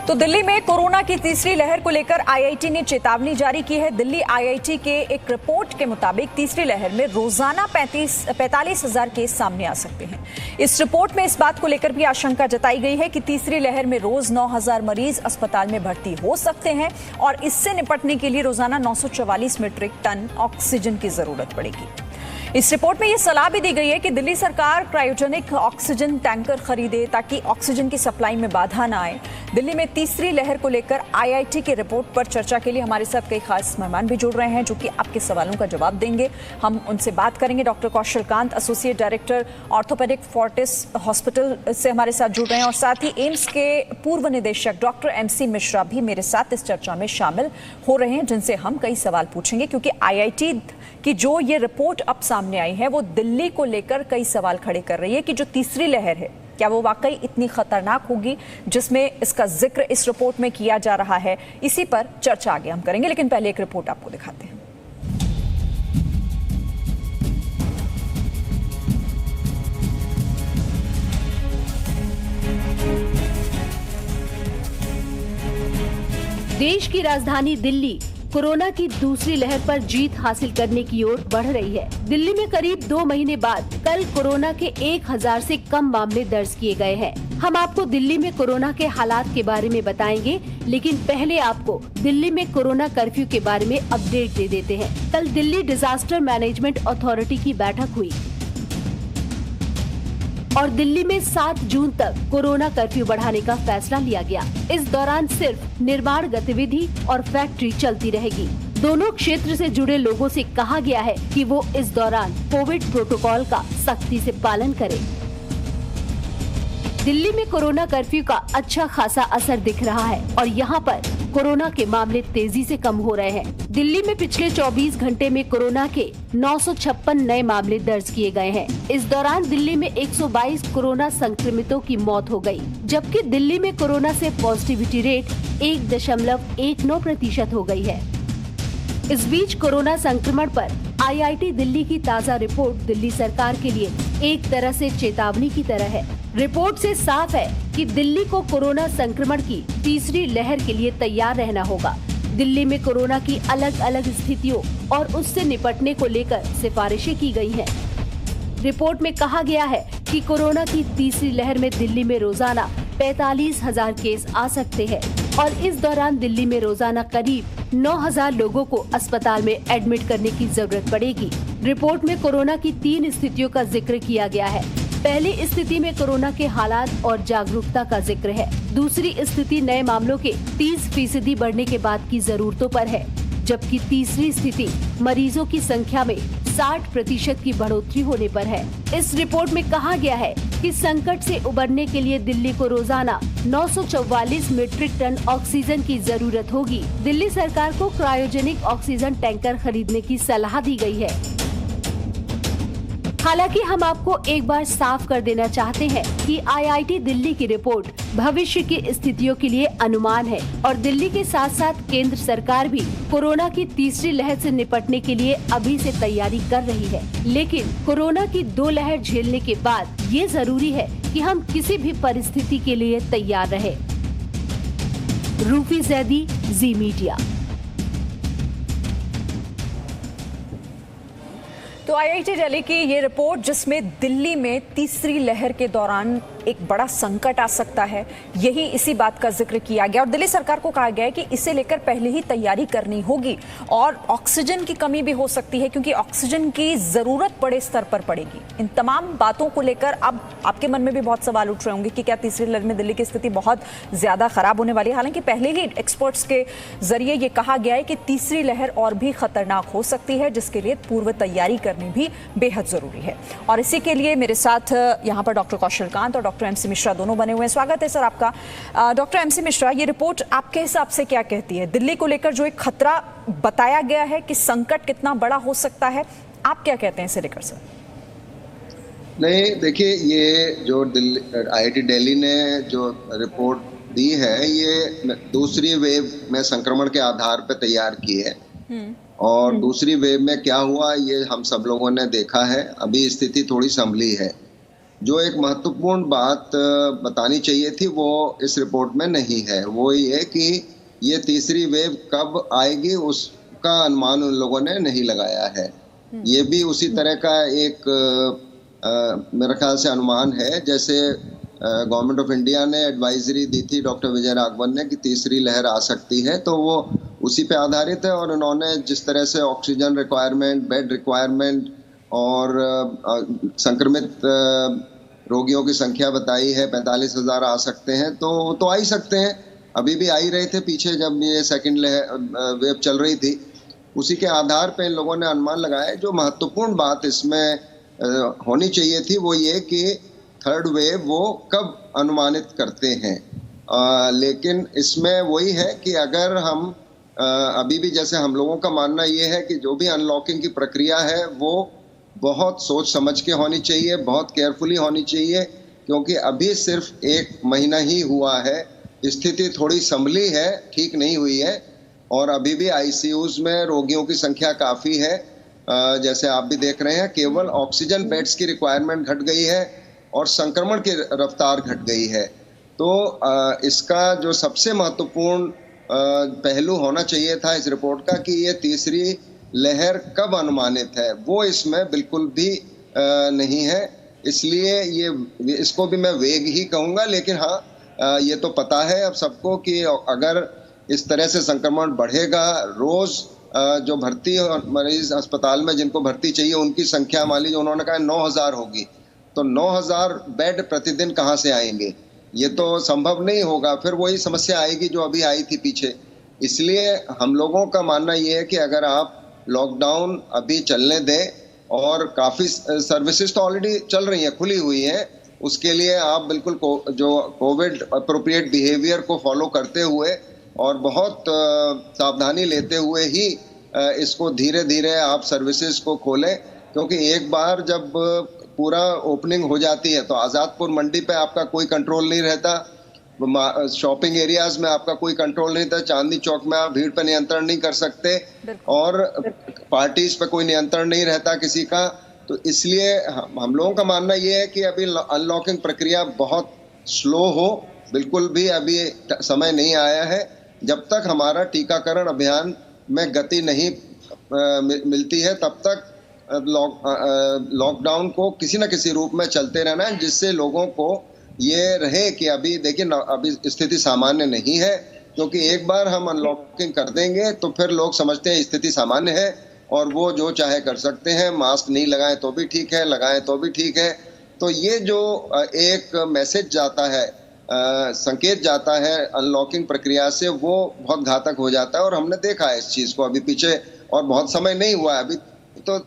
तो दिल्ली में कोरोना की तीसरी लहर को लेकर आईआईटी ने चेतावनी जारी की है। दिल्ली आईआईटी के एक रिपोर्ट के मुताबिक तीसरी लहर में रोजाना 45,000 केस सामने आ सकते हैं। इस रिपोर्ट में इस बात को लेकर भी आशंका जताई गई है कि तीसरी लहर में रोज 9,000 मरीज अस्पताल में भर्ती हो सकते हैं और इससे निपटने के लिए रोजाना 944 मीट्रिक टन ऑक्सीजन की जरूरत पड़ेगी। इस रिपोर्ट में यह सलाह भी दी गई है कि दिल्ली सरकार क्रायोजेनिक ऑक्सीजन टैंकर खरीदे ताकि ऑक्सीजन की सप्लाई में बाधा न आए। दिल्ली में तीसरी लहर को लेकर आईआईटी की रिपोर्ट पर चर्चा के लिए हमारे साथ कई खास मेहमान भी जुड़ रहे हैं जो कि आपके सवालों का जवाब देंगे। हम उनसे बात करेंगे। Doctor Kaushal Kant, associate director orthopedic Fortis hospital से हमारे साथ जुड़ रहे हैं और साथ ही एम्स के पूर्व निदेशक डॉक्टर एमसी मिश्रा भी मेरे साथ इस चर्चा में शामिल हो रहे हैं, जिनसे हम कई सवाल पूछेंगे क्योंकि आईआईटी की जो ये रिपोर्ट अब सामने आई है वो दिल्ली को लेकर कई सवाल खड़े कर रही है कि जो तीसरी लहर है क्या वो वाकई इतनी खतरनाक होगी जिसमें इसका जिक्र इस रिपोर्ट में किया जा रहा है। इसी पर चर्चा आगे हम करेंगे, लेकिन पहले एक रिपोर्ट आपको दिखाते हैं। देश की राजधानी दिल्ली कोरोना की दूसरी लहर पर जीत हासिल करने की ओर बढ़ रही है। दिल्ली में करीब 2 महीने बाद कल कोरोना के 1000 से कम मामले दर्ज किए गए हैं। हम आपको दिल्ली में कोरोना के हालात के बारे में बताएंगे, लेकिन पहले आपको दिल्ली में कोरोना कर्फ्यू के बारे में अपडेट दे देते हैं। कल दिल्ली डिजास्टर मैनेजमेंट अथॉरिटी की बैठक हुई और दिल्ली में 7 जून तक कोरोना कर्फ्यू बढ़ाने का फैसला लिया गया। इस दौरान सिर्फ निर्माण गतिविधि और फैक्ट्री चलती रहेगी। दोनों क्षेत्र से जुड़े लोगों से कहा गया है कि वो इस दौरान कोविड प्रोटोकॉल का सख्ती से पालन करें। दिल्ली में कोरोना कर्फ्यू का अच्छा खासा असर दिख रहा है और यहाँ पर कोरोना के मामले तेजी से कम हो रहे हैं। दिल्ली में पिछले 24 घंटे में कोरोना के 956 नए मामले दर्ज किए गए हैं। इस दौरान दिल्ली में 122 कोरोना संक्रमितों की मौत हो गई, जबकि दिल्ली में कोरोना से पॉजिटिविटी रेट 1.19% हो गई है। इस बीच कोरोना संक्रमण पर आईआईटी दिल्ली की ताज़ा रिपोर्ट दिल्ली सरकार के लिए एक तरह से चेतावनी की तरह है। रिपोर्ट से साफ है कि दिल्ली को कोरोना संक्रमण की तीसरी लहर के लिए तैयार रहना होगा। दिल्ली में कोरोना की अलग अलग स्थितियों और उससे निपटने को लेकर सिफारिशें की गई हैं। रिपोर्ट में कहा गया है कि कोरोना की तीसरी लहर में दिल्ली में रोजाना 45,000 केस आ सकते हैं और इस दौरान दिल्ली में रोजाना करीब 9,000 लोगों को अस्पताल में एडमिट करने की जरूरत पड़ेगी। रिपोर्ट में कोरोना की 3 स्थितियों का जिक्र किया गया है। पहली स्थिति में कोरोना के हालात और जागरूकता का जिक्र है। दूसरी स्थिति नए मामलों के 30% बढ़ने के बाद की जरूरतों पर है, जबकि तीसरी स्थिति मरीजों की संख्या में 60% की बढ़ोतरी होने पर है। इस रिपोर्ट में कहा गया है कि संकट से उबरने के लिए दिल्ली को रोजाना 944 मीट्रिक टन ऑक्सीजन की जरूरत होगी। दिल्ली सरकार को क्रायोजेनिक ऑक्सीजन टैंकर खरीदने की सलाह दी गई है। हालांकि हम आपको एक बार साफ कर देना चाहते हैं कि आईआईटी दिल्ली की रिपोर्ट भविष्य की स्थितियों के लिए अनुमान है और दिल्ली के साथ साथ केंद्र सरकार भी कोरोना की तीसरी लहर से निपटने के लिए अभी से तैयारी कर रही है। लेकिन कोरोना की 2 लहर झेलने के बाद ये जरूरी है कि हम किसी भी परिस्थिति के लिए तैयार रहे। रूफी जैदी, जी मीडिया। तो आईआईटी दिल्ली की ये रिपोर्ट जिसमें दिल्ली में तीसरी लहर के दौरान एक बड़ा संकट आ सकता है, यही इसी बात का जिक्र किया गया और दिल्ली सरकार को कहा गया है कि इसे लेकर पहले ही तैयारी करनी होगी और ऑक्सीजन की कमी भी हो सकती है क्योंकि ऑक्सीजन की जरूरत बड़े स्तर पर पड़ेगी। इन तमाम बातों को लेकर अब आपके मन में भी बहुत सवाल उठ रहे होंगे कि क्या तीसरी लहर में दिल्ली की स्थिति बहुत ज्यादा खराब होने वाली है। हालांकि पहले ही एक्सपर्ट्स के जरिए ये कहा गया है कि तीसरी लहर और भी खतरनाक हो सकती है, जिसके लिए पूर्व तैयारी करनी भी बेहद जरूरी है। और इसी के लिए मेरे साथ यहाँ पर डॉक्टर कौशल कांत और डॉक्टर एमसी मिश्रा दोनों बने हुए हैं। स्वागत है सर आपका। डॉक्टर एमसी मिश्रा, ये रिपोर्ट आपके हिसाब से क्या कहती है? दिल्ली को लेकर जो एक खतरा बताया गया है कि संकट कितना बड़ा हो सकता है, आप क्या कहते हैं इसे लेकर सर? नहीं, देखिए, ये जो आईआईटी दिल्ली ने जो रिपोर्ट दी है ये दूसरी वेव में संक्रमण के आधार पर तैयार की है और दूसरी वेव में क्या हुआ ये हम सब लोगों ने देखा है। अभी स्थिति थोड़ी संभली है। जो एक महत्वपूर्ण बात बतानी चाहिए थी वो इस रिपोर्ट में नहीं है। वो ये कि ये तीसरी वेव कब आएगी उसका अनुमान उन लोगों ने नहीं लगाया है। ये भी उसी तरह का एक मेरे ख्याल से अनुमान है जैसे गवर्नमेंट ऑफ इंडिया ने एडवाइजरी दी थी डॉक्टर विजय राघवन ने कि तीसरी लहर आ सकती है, तो वो उसी पे आधारित है। और उन्होंने जिस तरह से ऑक्सीजन रिक्वायरमेंट, बेड रिक्वायरमेंट और संक्रमित रोगियों की संख्या बताई है 45,000 आ सकते हैं, तो आ ही सकते हैं। अभी भी आ ही रहे थे पीछे जब ये सेकंड वेव चल रही थी। उसी के आधार पे इन लोगों ने अनुमान लगाया। जो महत्वपूर्ण बात इसमें होनी चाहिए थी वो ये कि थर्ड वेव वो कब अनुमानित करते हैं। लेकिन इसमें वही है कि अगर हम अभी भी, जैसे हम लोगों का मानना ये है कि जो भी अनलॉकिंग की प्रक्रिया है वो बहुत सोच समझ के होनी चाहिए, बहुत केयरफुली होनी चाहिए, क्योंकि अभी सिर्फ 1 महीना ही हुआ है। स्थिति थोड़ी संभली है, ठीक नहीं हुई है, और अभी भी आईसीयूज में रोगियों की संख्या काफ़ी है। जैसे आप भी देख रहे हैं, केवल ऑक्सीजन बेड्स की रिक्वायरमेंट घट गई है और संक्रमण की रफ्तार घट गई है। तो इसका जो सबसे महत्वपूर्ण पहलू होना चाहिए था इस रिपोर्ट का कि ये तीसरी लहर कब अनुमानित है, वो इसमें बिल्कुल भी नहीं है। इसलिए इसको भी मैं वेग ही कहूँगा। लेकिन हाँ, ये तो पता है अब सबको कि अगर इस तरह से संक्रमण बढ़ेगा, रोज़ जो भर्ती मरीज अस्पताल में जिनको भर्ती चाहिए उनकी संख्या, मान लीजिए उन्होंने कहा 9,000 होगी, तो 9,000 बेड प्रतिदिन कहाँ से आएंगे? ये तो संभव नहीं होगा। फिर वही समस्या आएगी जो अभी आई थी पीछे। इसलिए हम लोगों का मानना ये है कि अगर आप लॉकडाउन अभी चलने दें, और काफ़ी सर्विसेज तो ऑलरेडी चल रही हैं, खुली हुई हैं, उसके लिए आप बिल्कुल जो कोविड अप्रोप्रिएट बिहेवियर को फॉलो करते हुए और बहुत सावधानी लेते हुए ही इसको धीरे धीरे आप सर्विसेज को खोलें। क्योंकि एक बार जब पूरा ओपनिंग हो जाती है तो आज़ादपुर मंडी पे आपका कोई कंट्रोल नहीं रहता, शॉपिंग एरियाज में आपका कोई कंट्रोल नहीं था, चांदनी चौक में आप भीड़ पे नियंत्रण नहीं कर सकते, और पार्टीज पे कोई नियंत्रण नहीं रहता किसी का। तो इसलिए हम लोगों का मानना ये है कि अभी अनलॉकिंग प्रक्रिया बहुत स्लो हो, बिल्कुल भी अभी समय नहीं आया है। जब तक हमारा टीकाकरण अभियान में गति नहीं मिलती है तब तक लॉकडाउन को किसी न किसी रूप में चलते रहना है, जिससे लोगों को ये रहे कि अभी देखिए अभी स्थिति सामान्य नहीं है। क्योंकि एक बार हम अनलॉकिंग कर देंगे तो फिर लोग समझते हैं स्थिति सामान्य है और वो जो चाहे कर सकते हैं, मास्क नहीं लगाएं तो भी ठीक है, लगाएं तो भी ठीक है। तो ये जो एक मैसेज जाता है, संकेत जाता है अनलॉकिंग प्रक्रिया से, वो बहुत घातक हो जाता है। और हमने देखा है इस चीज को अभी पीछे, और बहुत समय नहीं हुआ है अभी तो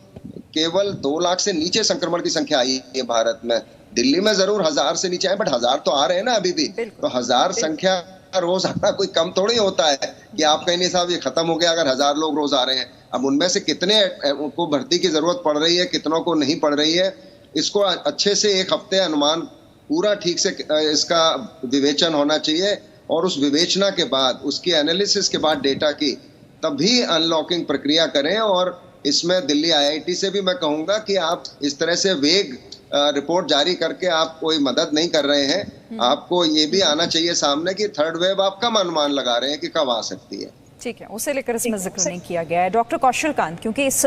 केवल 2 लाख से नीचे संक्रमण की संख्या आई है भारत में। दिल्ली में जरूर 1000 से नीचे है, बट 1000 तो आ रहे हैं ना अभी भी। तो 1000 संख्या रोज आना कोई कम थोड़ी होता है कि आप कहीं नहीं साहब ये खत्म हो गया अगर 1000 लोग रोज आ रहे हैं। अब उनमें से कितने को भर्ती की जरूरत पड़ रही है, कितनों को नहीं पड़ रही है, इसको अच्छे से 1 हफ्ते अनुमान पूरा ठीक से इसका विवेचन होना चाहिए। और उस विवेचना के बाद, उसकी एनालिसिस के बाद डेटा की, तभी अनलॉकिंग प्रक्रिया करें। और इसमें दिल्ली आईआईटी से भी मैं कहूंगा कि आप इस तरह से वेग रिपोर्ट जारी करके आप कोई मदद नहीं कर रहे हैं। आपको ये भी आना चाहिए सामने कि थर्ड वेव आप कम अनुमान लगा रहे हैं कि कब आ सकती है। ठीक है, उसे लेकर इसमें जिक्र नहीं किया गया है। डॉक्टर कौशल कांत, क्योंकि इस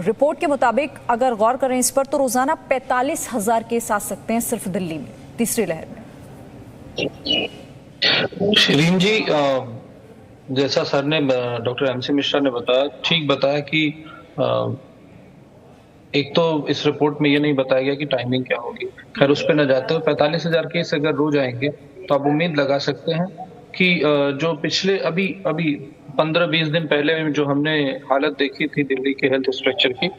रिपोर्ट के मुताबिक अगर गौर करें इस पर, तो रोजाना 45,000 केस आ सकते हैं सिर्फ दिल्ली में तीसरी लहर में। शिरीन जी, जैसा सर ने, डॉक्टर एमसी मिश्रा ने बताया, ठीक बताया कि एक तो इस रिपोर्ट में ये नहीं बताया गया कि टाइमिंग क्या होगी। खैर उस पर न जाते हुए 45,000 केस अगर रोज आएंगे तो आप उम्मीद लगा सकते हैं कि जो पिछले अभी 15-20 दिन पहले जो हमने हालत देखी थी दिल्ली के हेल्थ स्ट्रक्चर की,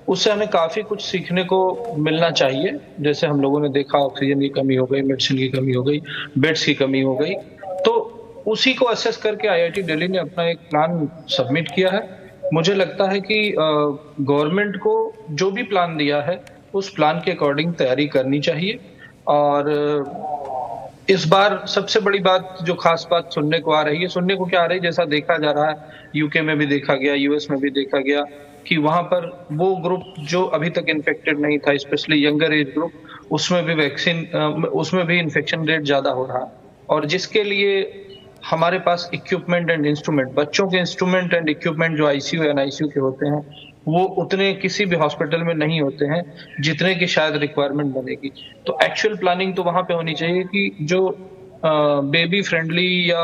उससे हमें काफी कुछ सीखने को मिलना चाहिए। जैसे हम लोगों ने देखा ऑक्सीजन की कमी हो गई, मेडिसिन की कमी हो गई, बेड्स की कमी हो गई, तो उसी को असेस करके आईआईटी दिल्ली ने अपना एक प्लान सबमिट किया है। मुझे लगता है कि गवर्नमेंट को जो भी प्लान दिया है उस प्लान के अकॉर्डिंग तैयारी करनी चाहिए। और इस बार सबसे बड़ी बात, जो खास बात सुनने को आ रही है, सुनने को क्या आ रही है, जैसा देखा जा रहा है, यूके में भी देखा गया, यूएस में भी देखा गया कि वहां पर वो ग्रुप जो अभी तक इन्फेक्टेड नहीं था, स्पेशली यंगर एज ग्रुप, उसमें भी वैक्सीन, उसमें भी इन्फेक्शन रेट ज़्यादा हो रहा है, और जिसके लिए हमारे पास इक्विपमेंट एंड इंस्ट्रूमेंट, बच्चों के इंस्ट्रूमेंट एंड इक्विपमेंट जो आईसीयू या एनआईसीयू के होते हैं, वो उतने किसी भी हॉस्पिटल में नहीं होते हैं जितने की शायद रिक्वायरमेंट बनेगी। तो एक्चुअल प्लानिंग तो वहां पे होनी चाहिए कि जो बेबी फ्रेंडली या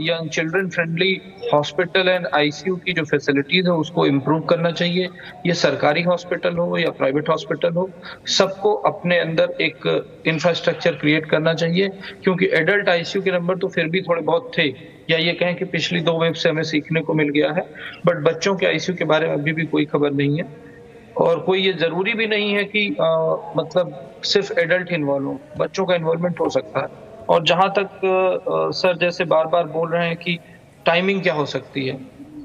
young children friendly hospital and ICU की जो फैसिलिटीज है उसको इम्प्रूव करना चाहिए। ये सरकारी हॉस्पिटल हो या प्राइवेट हॉस्पिटल हो, सबको अपने अंदर एक इंफ्रास्ट्रक्चर क्रिएट करना चाहिए, क्योंकि एडल्ट आईसीयू के नंबर तो फिर भी थोड़े बहुत थे, या ये कहें कि पिछली 2 वेव से हमें सीखने को मिल गया है, बट बच्चों के आईसीयू के बारे में अभी भी कोई खबर नहीं है। और कोई ये जरूरी भी नहीं है कि मतलब सिर्फ एडल्ट इन्वॉल्व हो, बच्चों का इन्वॉल्वमेंट हो सकता है। और जहां तक सर जैसे बार बार बोल रहे हैं कि टाइमिंग क्या हो सकती है,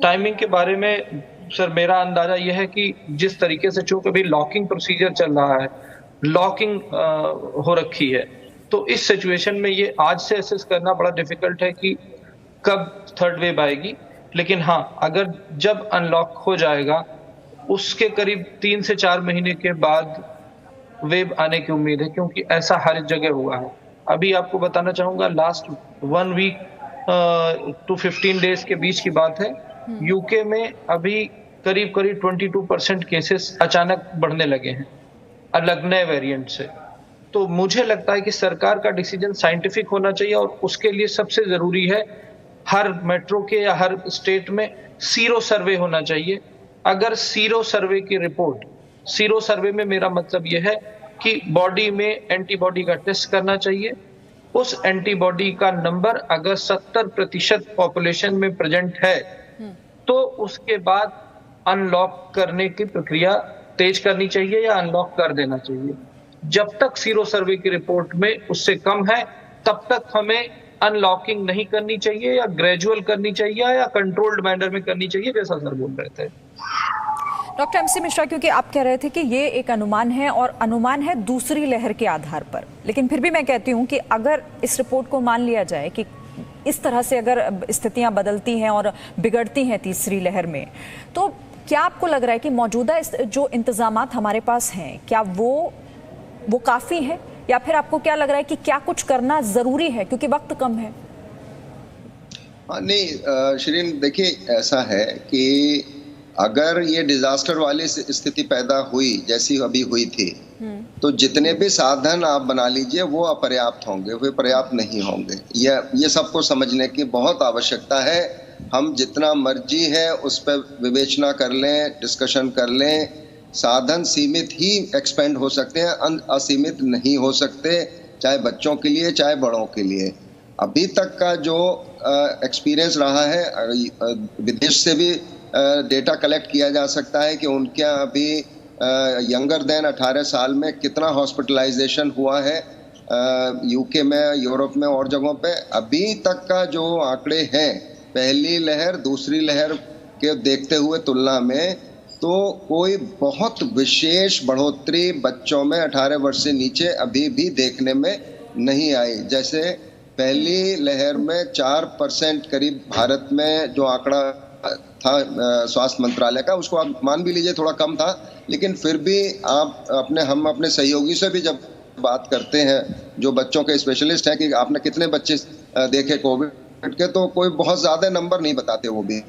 टाइमिंग के बारे में सर मेरा अंदाजा यह है कि जिस तरीके से चूंकि अभी लॉकिंग प्रोसीजर चल रहा है, लॉकिंग हो रखी है, तो इस सिचुएशन में ये आज से असेस करना बड़ा डिफिकल्ट है कि कब थर्ड वेव आएगी। लेकिन हाँ, अगर जब अनलॉक हो जाएगा उसके करीब 3 से 4 महीने के बाद वेव आने की उम्मीद है, क्योंकि ऐसा हर जगह हुआ है। अभी आपको बताना चाहूंगा, लास्ट 1 वीक टू 15 डेज के बीच की बात है, यूके में अभी करीब 22% केसेस अचानक बढ़ने लगे हैं अलग नए वेरिएंट से। तो मुझे लगता है कि सरकार का डिसीजन साइंटिफिक होना चाहिए, और उसके लिए सबसे जरूरी है हर मेट्रो के या हर स्टेट में सीरो सर्वे होना चाहिए। अगर सीरो सर्वे की रिपोर्ट, सीरो सर्वे में मेरा मतलब यह है कि बॉडी में एंटीबॉडी का टेस्ट करना चाहिए, उस एंटीबॉडी का नंबर अगर 70% पॉपुलेशन में प्रेजेंट है तो उसके बाद अनलॉक करने की प्रक्रिया तेज करनी चाहिए या अनलॉक कर देना चाहिए। जब तक सीरो सर्वे की रिपोर्ट में उससे कम है तब तक हमें अनलॉकिंग नहीं करनी चाहिए, या ग्रेजुअल करनी चाहिए, या कंट्रोल्ड मैनर में करनी चाहिए, जैसा सर बोल रहे थे। डॉक्टर एमसी मिश्रा, क्योंकि आप कह रहे थे कि ये एक अनुमान है और अनुमान है दूसरी लहर के आधार पर, लेकिन फिर भी मैं कहती हूं कि अगर इस रिपोर्ट को मान लिया जाए कि इस तरह से अगर स्थितियां बदलती हैं और बिगड़ती हैं तीसरी लहर में, तो क्या आपको लग रहा है कि मौजूदा जो इंतजामात हमारे पास हैं क्या वो काफ़ी है, या फिर आपको क्या लग रहा है कि क्या कुछ करना ज़रूरी है क्योंकि वक्त कम है? नहीं शिरीन, देखिए ऐसा है कि अगर ये डिजास्टर वाली स्थिति पैदा हुई जैसी अभी हुई थी, तो जितने भी साधन आप बना लीजिए वो अपर्याप्त होंगे, वे पर्याप्त नहीं होंगे। ये सबको समझने की बहुत आवश्यकता है। हम जितना मर्जी है उस पर विवेचना कर लें, डिस्कशन कर लें, साधन सीमित ही एक्सपेंड हो सकते हैं, असीमित नहीं हो सकते, चाहे बच्चों के लिए चाहे बड़ों के लिए। अभी तक का जो एक्सपीरियंस रहा है, विदेश से भी डेटा कलेक्ट किया जा सकता है कि उनके यहाँ अभी यंगर देन 18 साल में कितना हॉस्पिटलाइजेशन हुआ है यूके में, यूरोप में और जगहों पे। अभी तक का जो आंकड़े हैं पहली लहर दूसरी लहर के देखते हुए तुलना में, तो कोई बहुत विशेष बढ़ोतरी बच्चों में 18 वर्ष से नीचे अभी भी देखने में नहीं आई। जैसे पहली लहर में 4% करीब भारत में जो आंकड़ा था स्वास्थ्य मंत्रालय का, उसको आप मान भी लीजिए थोड़ा कम था, लेकिन फिर भी हम अपने सहयोगी से भी जब बात करते हैं जो बच्चों के स्पेशलिस्ट हैं कि आपने कितने बच्चे देखे कोविड के, तो कोई बहुत ज्यादा नंबर नहीं बताते, वो भी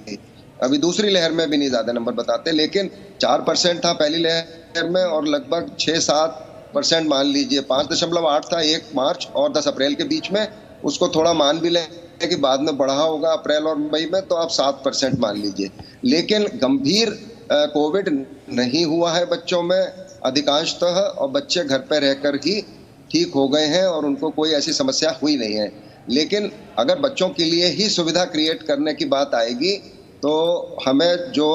अभी दूसरी लहर में भी नहीं ज्यादा नंबर बताते, लेकिन 4% था पहली लहर में और लगभग 6-7% मान लीजिए, 5.8 था 1 मार्च और 10 अप्रैल के बीच में, उसको थोड़ा मान भी लें कि बाद में बढ़ा होगा अप्रैल और मई में, तो आप 7% मान लीजिए। लेकिन गंभीर कोविड नहीं हुआ है बच्चों में अधिकांशतः, और बच्चे घर पर रहकर ही ठीक हो गए हैं और उनको कोई ऐसी समस्या हुई नहीं है। लेकिन अगर बच्चों के लिए ही सुविधा क्रिएट करने की बात आएगी तो हमें जो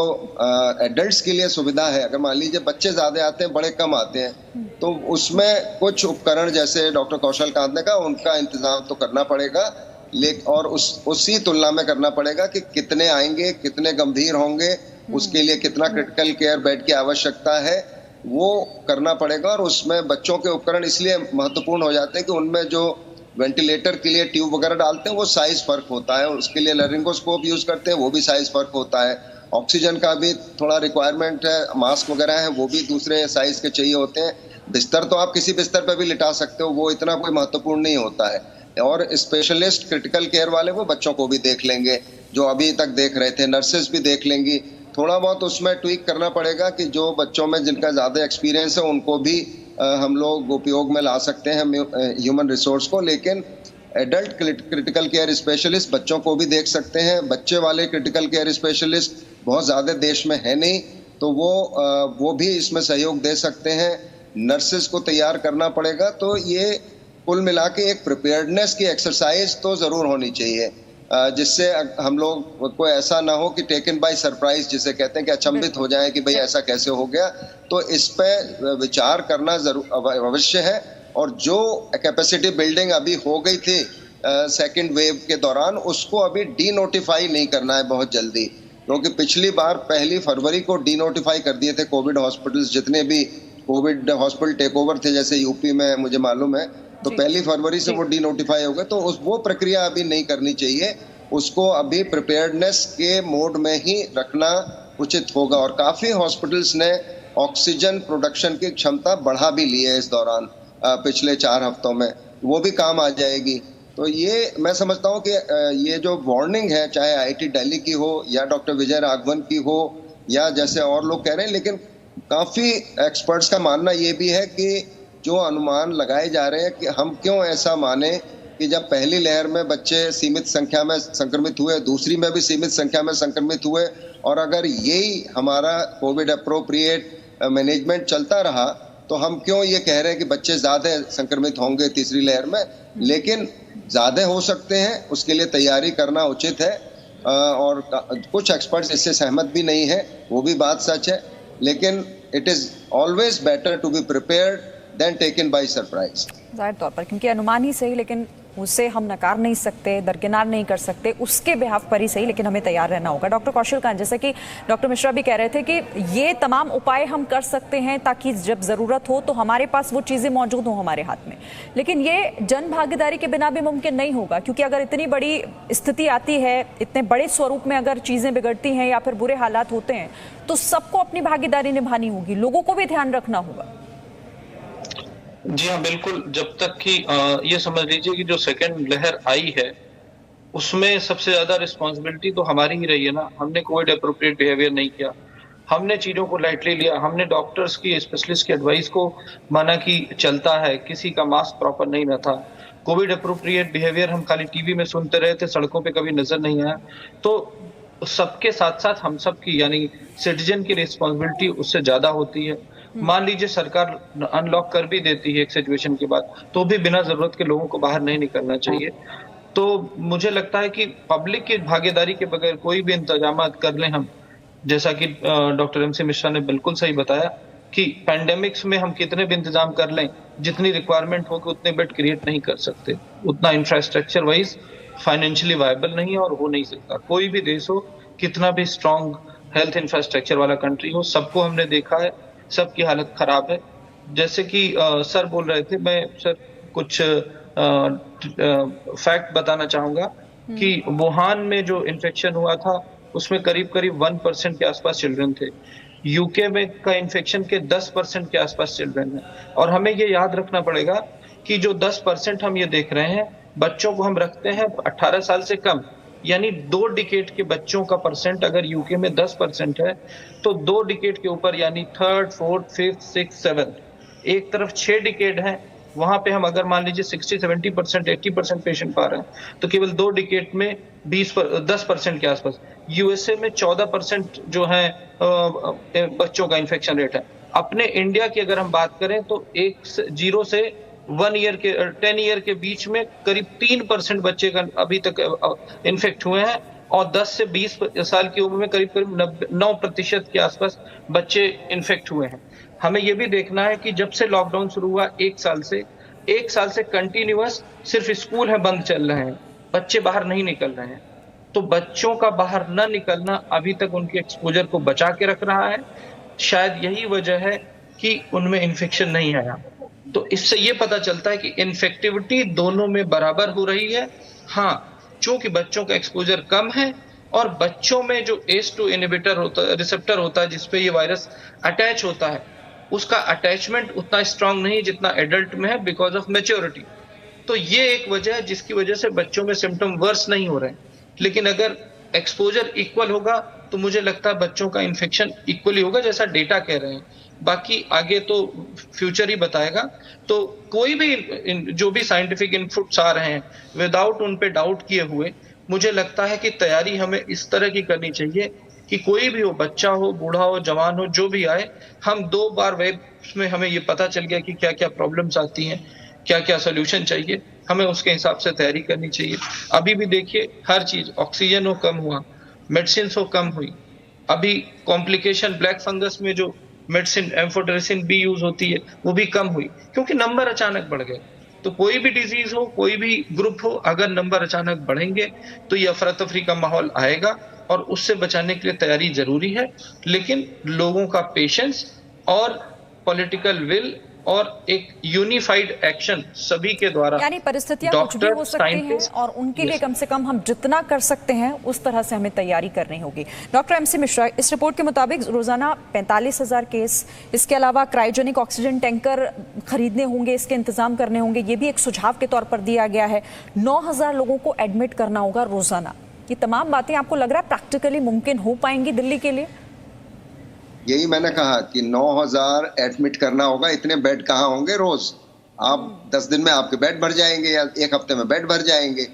एडल्ट्स के लिए सुविधा है, अगर मान लीजिए बच्चे ज़्यादा आते हैं बड़े कम आते हैं, तो उसमें कुछ उपकरण जैसे डॉक्टर कौशल कांत ने कहा उनका इंतजाम तो करना पड़ेगा, और उसी तुलना में करना पड़ेगा कि कितने आएंगे, कितने गंभीर होंगे, उसके लिए कितना क्रिटिकल केयर बेड की आवश्यकता है, वो करना पड़ेगा। और उसमें बच्चों के उपकरण इसलिए महत्वपूर्ण हो जाते हैं कि उनमें जो वेंटिलेटर के लिए ट्यूब वगैरह डालते हैं वो साइज फर्क होता है, उसके लिए लैरिंगोस्कोप यूज करते हैं वो भी साइज फर्क होता है, ऑक्सीजन का भी थोड़ा रिक्वायरमेंट है, मास्क वगैरह है वो भी दूसरे साइज के चाहिए होते हैं। बिस्तर तो आप किसी बिस्तर पे भी लिटा सकते हो, वो इतना कोई महत्वपूर्ण नहीं होता है। और स्पेशलिस्ट क्रिटिकल केयर वाले वो बच्चों को भी देख लेंगे, जो अभी तक देख रहे थे, नर्सेज भी देख लेंगी। थोड़ा बहुत उसमें ट्वीक करना पड़ेगा कि जो बच्चों में जिनका ज़्यादा एक्सपीरियंस है उनको भी हम लोग उपयोग में ला सकते हैं ह्यूमन रिसोर्स को, लेकिन एडल्ट क्रिटिकल केयर स्पेशलिस्ट बच्चों को भी देख सकते हैं। बच्चे वाले क्रिटिकल केयर स्पेशलिस्ट बहुत ज़्यादा देश में है नहीं, तो वो भी इसमें सहयोग दे सकते हैं। नर्सेज को तैयार करना पड़ेगा। तो ये कुल मिला के एक प्रिपेयर्डनेस की एक्सरसाइज तो ज़रूर होनी चाहिए, जिससे हम लोग को ऐसा ना हो कि टेकन बाय सरप्राइज जिसे कहते हैं, कि अचंभित हो जाए कि भाई ऐसा कैसे हो गया। तो इस पे विचार करना जरूर अवश्य है। और जो कैपेसिटी बिल्डिंग अभी हो गई थी सेकंड वेव के दौरान, उसको अभी डी नोटिफाई नहीं करना है बहुत जल्दी, क्योंकि पिछली बार 1 फरवरी को डी नोटिफाई कर दिए थे कोविड हॉस्पिटल्स, जितने भी Covid hospital take over the जैसे यूपी में मुझे मालूम है, तो 1 फरवरी से वो डी नोटिफाई हो गए। तो वो प्रक्रिया अभी नहीं करनी चाहिए, उसको अभी प्रिपेयर्डनेस के मोड में ही रखना उचित होगा। और काफ़ी हॉस्पिटल्स ने ऑक्सीजन प्रोडक्शन की क्षमता बढ़ा भी ली है इस दौरान, पिछले 4 हफ्तों में, वो भी काम आ जाएगी। तो ये मैं समझता हूँ कि ये जो वार्निंग है, चाहे IIT दिल्ली की हो या डॉक्टर विजय राघवन की हो या जैसे और लोग कह रहे हैं, लेकिन काफ़ी एक्सपर्ट्स का मानना ये भी है कि जो अनुमान लगाए जा रहे हैं कि हम क्यों ऐसा माने कि जब पहली लहर में बच्चे सीमित संख्या में संक्रमित हुए, दूसरी में भी सीमित संख्या में संक्रमित हुए, और अगर यही हमारा कोविड अप्रोप्रिएट मैनेजमेंट चलता रहा तो हम क्यों ये कह रहे हैं कि बच्चे ज़्यादा संक्रमित होंगे तीसरी लहर में। लेकिन ज़्यादा हो सकते हैं, उसके लिए तैयारी करना उचित है। और कुछ एक्सपर्ट्स इससे सहमत भी नहीं है, वो भी बात सच है, लेकिन it is always better to be prepared than taken by surprise. जाहिर तौर पर, क्योंकि अनुमान ही सही, लेकिन उसे हम नकार नहीं सकते, दरकिनार नहीं कर सकते, उसके बिहाफ पर ही सही, लेकिन हमें तैयार रहना होगा। डॉक्टर कौशल कांत, जैसे कि डॉक्टर मिश्रा भी कह रहे थे कि ये तमाम उपाय हम कर सकते हैं ताकि जब ज़रूरत हो तो हमारे पास वो चीज़ें मौजूद हों हमारे हाथ में, लेकिन ये जन भागीदारी के बिना भी मुमकिन नहीं होगा, क्योंकि अगर इतनी बड़ी स्थिति आती है, इतने बड़े स्वरूप में अगर चीज़ें बिगड़ती हैं या फिर बुरे हालात होते हैं, तो सबको अपनी भागीदारी निभानी होगी, लोगों को भी ध्यान रखना होगा। जी हाँ, बिल्कुल। जब तक कि ये समझ लीजिए कि जो सेकेंड लहर आई है उसमें सबसे ज्यादा रिस्पॉन्सिबिलिटी तो हमारी ही रही है ना। हमने कोविड अप्रोप्रिएट बिहेवियर नहीं किया, हमने चीजों को लाइटली लिया, हमने डॉक्टर्स की, स्पेशलिस्ट की एडवाइस को माना कि चलता है, किसी का मास्क प्रॉपर नहीं रहा था। कोविड अप्रोप्रिएट बिहेवियर हम खाली टीवी में सुनते रहे थे, सड़कों पे कभी नजर नहीं आया। तो सबके साथ साथ हम सब की, यानी सिटीजन की रिस्पॉन्सिबिलिटी उससे ज्यादा होती है। मान लीजिए सरकार अनलॉक कर भी देती है एक सिचुएशन के बाद, तो भी बिना जरूरत के लोगों को बाहर नहीं निकलना चाहिए। तो मुझे लगता है कि पब्लिक की भागीदारी के बगैर कोई भी इंतजाम कर लें हम, जैसा कि डॉक्टर MC मिश्रा ने बिल्कुल सही बताया कि पैंडेमिक्स में हम कितने भी इंतजाम कर लें, जितनी रिक्वायरमेंट हो कि उतने बेड क्रिएट नहीं कर सकते, उतना इंफ्रास्ट्रक्चर वाइज फाइनेंशियली वायबल नहीं है और हो नहीं सकता। कोई भी देश हो, कितना भी स्ट्रॉन्ग हेल्थ इंफ्रास्ट्रक्चर वाला कंट्री हो, सबको हमने देखा है, सबकी हालत खराब है। जैसे कि सर बोल रहे थे, मैं सर कुछ फैक्ट बताना चाहूंगा कि वुहान में जो इन्फेक्शन हुआ था उसमें करीब करीब 1% के आसपास चिल्ड्रन थे। यूके में का इन्फेक्शन के 10% के आसपास चिल्ड्रन है। और हमें ये याद रखना पड़ेगा कि जो 10% हम ये देख रहे हैं, बच्चों को हम रखते हैं 18 साल से कम, यानी 2 डिकेड के बच्चों का परसेंट अगर यूके में 10% है, तो 2 डिकेड के ऊपर यानी 3rd, 4th, 5th, 6th, 7th, एक तरफ 6 डिकेड है, वहां पे हम अगर मान लीजिए 60-70%, 80% पेशेंट पा रहे हैं, तो केवल 2 डिकेड में 10% के आसपास। यूएसए में 14% जो है बच्चों का इन्फेक्शन रेट है। अपने इंडिया की अगर हम बात करें तो 0 से 1 ईयर के 10 ईयर के बीच में करीब 3% बच्चे का अभी तक इन्फेक्ट हुए हैं, और 10 से 20 साल की उम्र में करीब करीब 9% के आसपास बच्चे इन्फेक्ट हुए हैं। हमें यह भी देखना है कि जब से लॉकडाउन शुरू हुआ 1 साल से कंटिन्यूअस सिर्फ स्कूल है बंद चल रहे हैं, बच्चे बाहर नहीं निकल रहे हैं। तो बच्चों का बाहर न निकलना अभी तक उनके एक्सपोजर को बचा के रख रहा है। शायद यही वजह है कि उनमें इन्फेक्शन नहीं आया। तो इससे ये पता चलता है कि इन्फेक्टिविटी दोनों में बराबर हो रही है। हाँ, चूंकि बच्चों का एक्सपोजर कम है और बच्चों में जो ACE2 इनहिबिटर होता है, रिसेप्टर होता है जिसपे ये वायरस अटैच होता है, उसका अटैचमेंट उतना स्ट्रांग नहीं जितना एडल्ट में है बिकॉज ऑफ मैच्योरिटी। तो ये एक वजह है जिसकी वजह से बच्चों में सिम्टम वर्स नहीं हो रहे हैं। लेकिन अगर एक्सपोजर इक्वल होगा तो मुझे लगता है बच्चों का इन्फेक्शन इक्वली होगा, जैसा डेटा कह रहे हैं। बाकी आगे तो फ्यूचर ही बताएगा। तो कोई भी जो भी साइंटिफिक इनपुट्स आ रहे हैं विदाउट उन पे डाउट किए हुए, मुझे लगता है कि तैयारी हमें इस तरह की करनी चाहिए कि कोई भी हो, बच्चा हो, बूढ़ा हो, जवान हो, जो भी आए, हम 2 बार वेब में हमें ये पता चल गया कि क्या क्या प्रॉब्लम्स आती हैं, क्या क्या सोल्यूशन चाहिए, हमें उसके हिसाब से तैयारी करनी चाहिए। अभी भी देखिए हर चीज, ऑक्सीजन हो कम हुआ, मेडिसिन हो कम हुई, अभी कॉम्प्लिकेशन ब्लैक फंगस में जो मेडिसिन एम्फोटेरेसिन बी यूज होती है वो भी कम हुई, क्योंकि नंबर अचानक बढ़ गए। तो कोई भी डिजीज हो, कोई भी ग्रुप हो, अगर नंबर अचानक बढ़ेंगे तो ये अफरा तफरी का माहौल आएगा और उससे बचाने के लिए तैयारी जरूरी है। लेकिन लोगों का पेशेंस और पॉलिटिकल विल और एक यूनिफाइड एक्शन सभी के द्वारा, यानी परिस्थितियां कुछ भी हो सकती हैं और उनके लिए कम से कम हम जितना कर सकते हैं उस तरह से हमें तैयारी करनी होगी। डॉक्टर एमसी मिश्रा, इस रिपोर्ट के मुताबिक रोजाना 45,000 केस, इसके अलावा क्रायोजेनिक ऑक्सीजन टैंकर खरीदने होंगे, इसके इंतजाम करने होंगे, ये भी एक सुझाव के तौर पर दिया गया है। 9,000 लोगों को एडमिट करना होगा रोजाना। ये तमाम बातें आपको लग रहा है प्रैक्टिकली मुमकिन हो पाएंगी दिल्ली के लिए? यही मैंने कहा कि 9,000 एडमिट करना होगा। इतने बेड कहाँ होंगे रोज? आप 10 दिन में आपके बेड भर जाएंगे या 1 हफ्ते में बेड भर जाएंगे।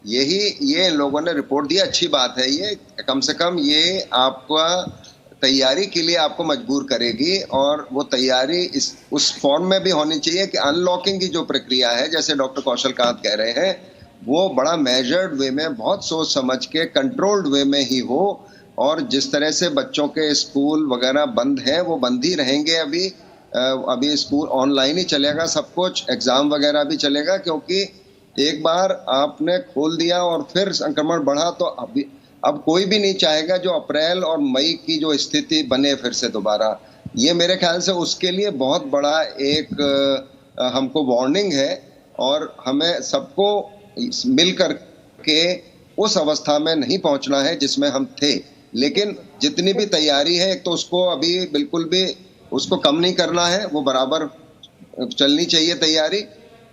ये इन लोगों ने रिपोर्ट दी, अच्छी बात है। ये कम से कम ये आपका तैयारी के लिए आपको मजबूर करेगी, और वो तैयारी उस फॉर्म में भी होनी चाहिए कि अनलॉकिंग की जो प्रक्रिया है, जैसे डॉक्टर कौशल कांत कह रहे हैं, वो बड़ा मेजर्ड वे में, बहुत सोच समझ के कंट्रोल्ड वे में ही हो। और जिस तरह से बच्चों के स्कूल वगैरह बंद हैं वो बंद ही रहेंगे। अभी स्कूल ऑनलाइन ही चलेगा, सब कुछ, एग्जाम वगैरह भी चलेगा, क्योंकि एक बार आपने खोल दिया और फिर संक्रमण बढ़ा तो अब कोई भी नहीं चाहेगा जो अप्रैल और मई की जो स्थिति बने फिर से दोबारा। ये मेरे ख्याल से उसके लिए बहुत बड़ा एक हमको वार्निंग है, और हमें सबको मिलकर के उस अवस्था में नहीं पहुंचना है जिसमें हम थे। लेकिन जितनी भी तैयारी है, एक तो उसको अभी बिल्कुल भी उसको कम नहीं करना है, वो बराबर चलनी चाहिए तैयारी।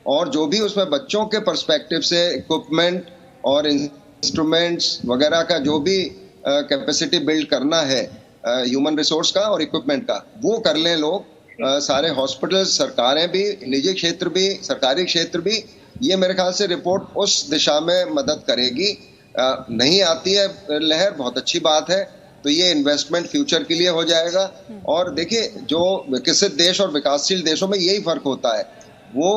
और जो भी उसमें बच्चों के पर्सपेक्टिव से इक्विपमेंट और इंस्ट्रूमेंट्स वगैरह का जो भी कैपेसिटी बिल्ड करना है, ह्यूमन रिसोर्स का और इक्विपमेंट का, वो कर लें लोग। सारे हॉस्पिटल, सरकारें भी, निजी क्षेत्र भी, सरकारी क्षेत्र भी। ये मेरे ख्याल से रिपोर्ट उस दिशा में मदद करेगी। नहीं आती है लहर, बहुत अच्छी बात है, तो ये इन्वेस्टमेंट फ्यूचर के लिए हो जाएगा। और देखिए, जो विकसित देश और विकासशील देशों में यही फर्क होता है, वो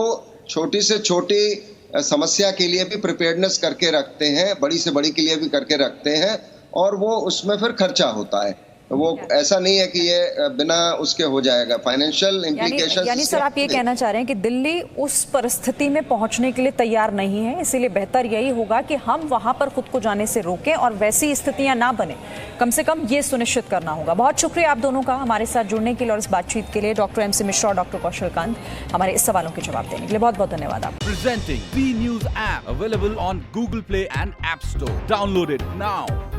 छोटी से छोटी समस्या के लिए भी प्रिपेयर्डनेस करके रखते हैं, बड़ी से बड़ी के लिए भी करके रखते हैं, और वो उसमें फिर खर्चा होता है। वो ऐसा नहीं है कि ये बिना उसके हो जाएगा। फाइनेंशियल इम्प्लीकेशंस, यानी सर आप ये कहना चाह रहे हैं कि दिल्ली उस परिस्थिति में पहुंचने के लिए तैयार नहीं है, इसीलिए बेहतर यही होगा कि हम वहां पर खुद को जाने से रोकें और वैसी स्थितियां ना बने, कम से कम ये सुनिश्चित करना होगा। बहुत शुक्रिया आप दोनों का हमारे साथ जुड़ने के लिए और इस बातचीत के लिए। डॉक्टर एमसी मिश्रा और डॉक्टर कौशल कांत, हमारे इस सवालों के जवाब देने के लिए बहुत बहुत धन्यवाद। आप presenting V news app available on Google play and app store. Download it now.